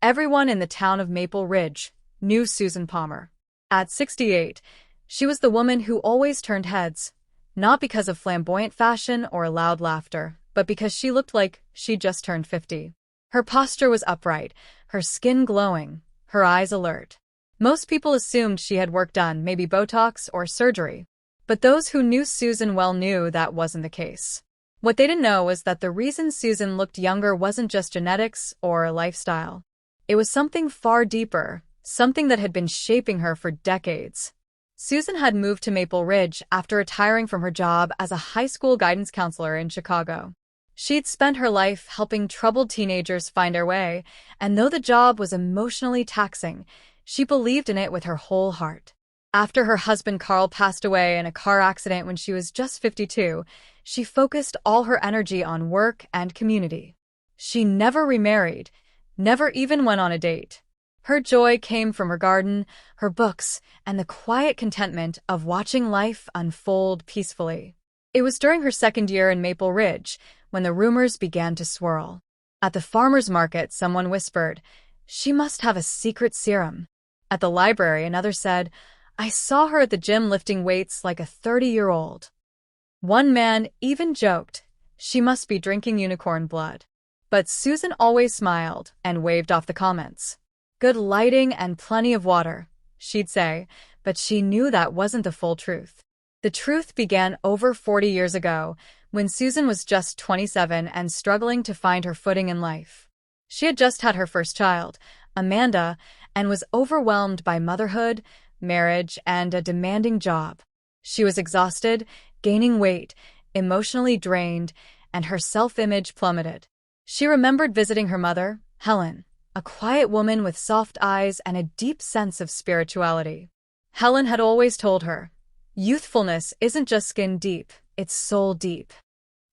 Everyone in the town of Maple Ridge knew Susan Palmer. At 68, she was the woman who always turned heads, not because of flamboyant fashion or loud laughter, but because she looked like she'd just turned 50. Her posture was upright, her skin glowing, her eyes alert. Most people assumed she had work done, maybe Botox or surgery. But those who knew Susan well knew that wasn't the case. What they didn't know was that the reason Susan looked younger wasn't just genetics or lifestyle. It was something far deeper, something that had been shaping her for decades. Susan had moved to Maple Ridge after retiring from her job as a high school guidance counselor in Chicago. She'd spent her life helping troubled teenagers find their way, and though the job was emotionally taxing, she believed in it with her whole heart. After her husband Carl passed away in a car accident when she was just 52, she focused all her energy on work and community. She never remarried, never even went on a date. Her joy came from her garden, her books, and the quiet contentment of watching life unfold peacefully. It was during her second year in Maple Ridge when the rumors began to swirl. At the farmer's market, someone whispered, "She must have a secret serum." At the library, another said, "I saw her at the gym lifting weights like a 30-year-old." One man even joked, "She must be drinking unicorn blood." But Susan always smiled and waved off the comments. "Good lighting and plenty of water," she'd say, but she knew that wasn't the full truth. The truth began over 40 years ago, when Susan was just 27 and struggling to find her footing in life. She had just had her first child, Amanda, and was overwhelmed by motherhood, marriage, and a demanding job. She was exhausted, gaining weight, emotionally drained, and her self-image plummeted. She remembered visiting her mother, Helen, a quiet woman with soft eyes and a deep sense of spirituality. Helen had always told her, "Youthfulness isn't just skin deep, it's soul deep."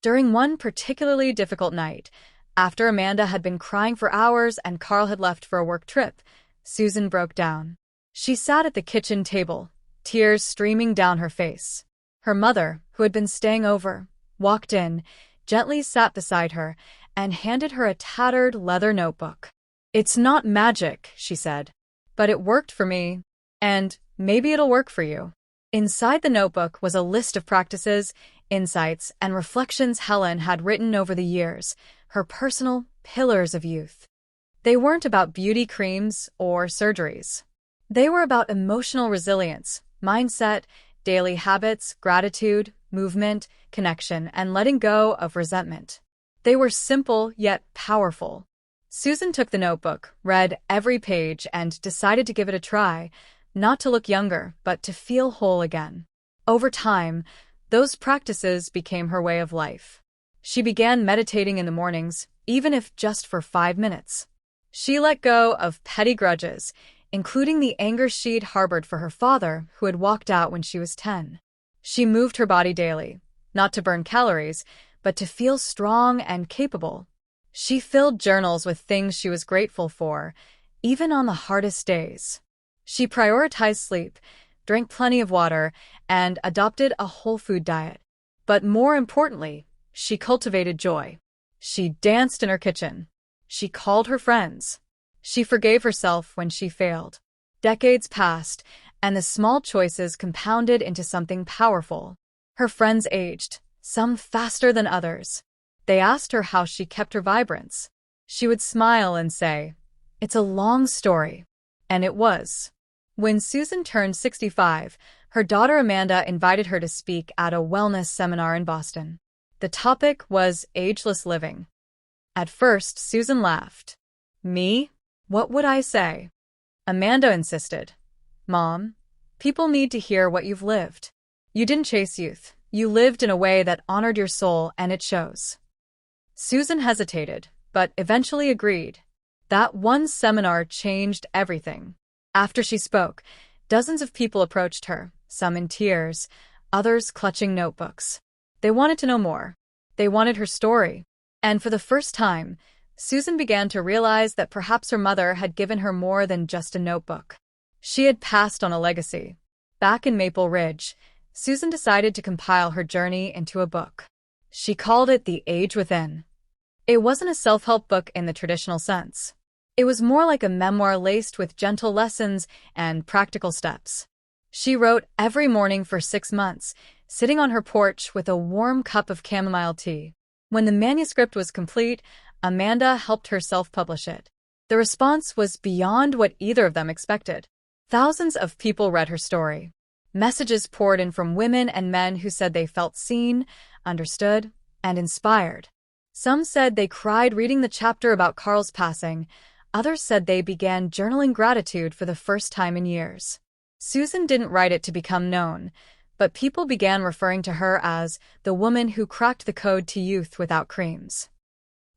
During one particularly difficult night, after Amanda had been crying for hours and Carl had left for a work trip, Susan broke down. She sat at the kitchen table, tears streaming down her face. Her mother, who had been staying over, walked in, gently sat beside her, and handed her a tattered leather notebook. "It's not magic," she said, "but it worked for me, and maybe it'll work for you." Inside the notebook was a list of practices, insights, and reflections Helen had written over the years, her personal pillars of youth. They weren't about beauty creams or surgeries. They were about emotional resilience, mindset, daily habits, gratitude, movement, connection, and letting go of resentment. They were simple yet powerful. Susan took the notebook, read every page, and decided to give it a try, not to look younger, but to feel whole again. Over time, those practices became her way of life. She began meditating in the mornings, even if just for 5 minutes. She let go of petty grudges, including the anger she'd harbored for her father, who had walked out when she was 10. She moved her body daily, not to burn calories, but to feel strong and capable. She filled journals with things she was grateful for, even on the hardest days. She prioritized sleep, drank plenty of water, and adopted a whole food diet. But more importantly, she cultivated joy. She danced in her kitchen. She called her friends. She forgave herself when she failed. Decades passed, and the small choices compounded into something powerful. Her friends aged, some faster than others. They asked her how she kept her vibrance. She would smile and say, "It's a long story." And it was. When Susan turned 65, her daughter Amanda invited her to speak at a wellness seminar in Boston. The topic was ageless living. At first, Susan laughed. "Me? What would I say?" Amanda insisted. "Mom, people need to hear what you've lived. You didn't chase youth. You lived in a way that honored your soul, and it shows." Susan hesitated, but eventually agreed. That one seminar changed everything. After she spoke, dozens of people approached her, some in tears, others clutching notebooks. They wanted to know more. They wanted her story. And for the first time, Susan began to realize that perhaps her mother had given her more than just a notebook. She had passed on a legacy. Back in Maple Ridge, Susan decided to compile her journey into a book. She called it The Age Within. It wasn't a self-help book in the traditional sense. It was more like a memoir laced with gentle lessons and practical steps. She wrote every morning for 6 months, sitting on her porch with a warm cup of chamomile tea. When the manuscript was complete, Amanda helped her self-publish it. The response was beyond what either of them expected. Thousands of people read her story. Messages poured in from women and men who said they felt seen, understood, and inspired. Some said they cried reading the chapter about Carl's passing. Others said they began journaling gratitude for the first time in years. Susan didn't write it to become known, but people began referring to her as the woman who cracked the code to youth without creams.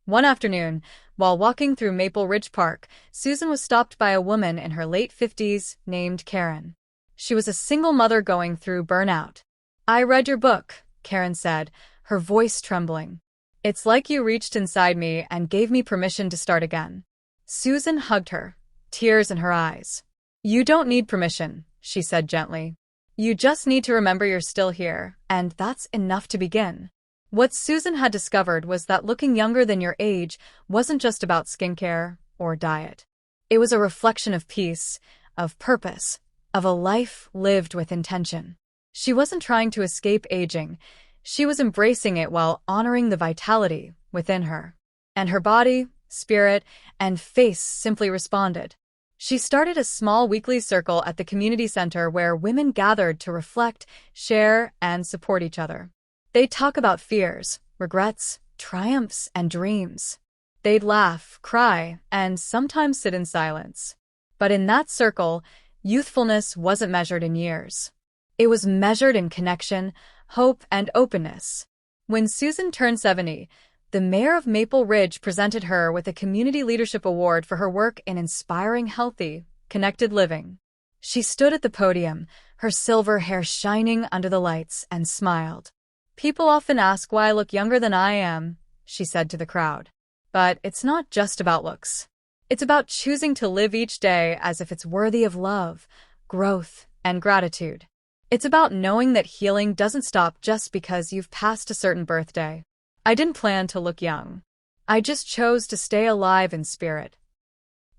One afternoon, while walking through Maple Ridge Park, Susan was stopped by a woman in her late 50s named Karen. She was a single mother going through burnout. "I read your book," Karen said, her voice trembling. "It's like you reached inside me and gave me permission to start again." Susan hugged her, tears in her eyes. "You don't need permission," she said gently. "You just need to remember you're still here, and that's enough to begin." What Susan had discovered was that looking younger than your age wasn't just about skincare or diet. It was a reflection of peace, of purpose, of a life lived with intention. She wasn't trying to escape aging. She was embracing it while honoring the vitality within her. And her body, spirit, and face simply responded. She started a small weekly circle at the community center where women gathered to reflect, share, and support each other. They'd talk about fears, regrets, triumphs, and dreams. They'd laugh, cry, and sometimes sit in silence. But in that circle, youthfulness wasn't measured in years. It was measured in connection, hope, and openness. When Susan turned 70, the mayor of Maple Ridge presented her with a Community Leadership Award for her work in inspiring healthy, connected living. She stood at the podium, her silver hair shining under the lights, and smiled. "People often ask why I look younger than I am," she said to the crowd. "But it's not just about looks. It's about choosing to live each day as if it's worthy of love, growth, and gratitude. It's about knowing that healing doesn't stop just because you've passed a certain birthday. I didn't plan to look young. I just chose to stay alive in spirit."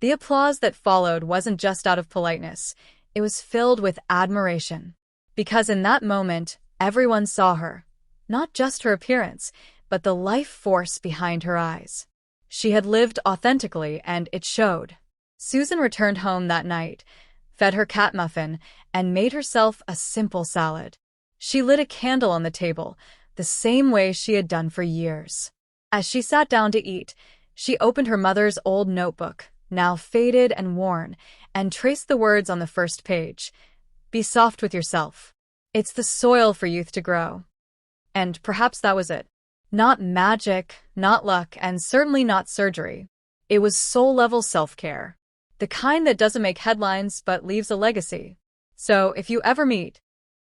The applause that followed wasn't just out of politeness. It was filled with admiration. Because in that moment, everyone saw her. Not just her appearance, but the life force behind her eyes. She had lived authentically, and it showed. Susan returned home that night, fed her cat Muffin, and made herself a simple salad. She lit a candle on the table, the same way she had done for years. As she sat down to eat, she opened her mother's old notebook, now faded and worn, and traced the words on the first page. "Be soft with yourself. It's the soil for youth to grow." And perhaps that was it. Not magic, not luck, and certainly not surgery. It was soul-level self-care. The kind that doesn't make headlines but leaves a legacy. So if you ever meet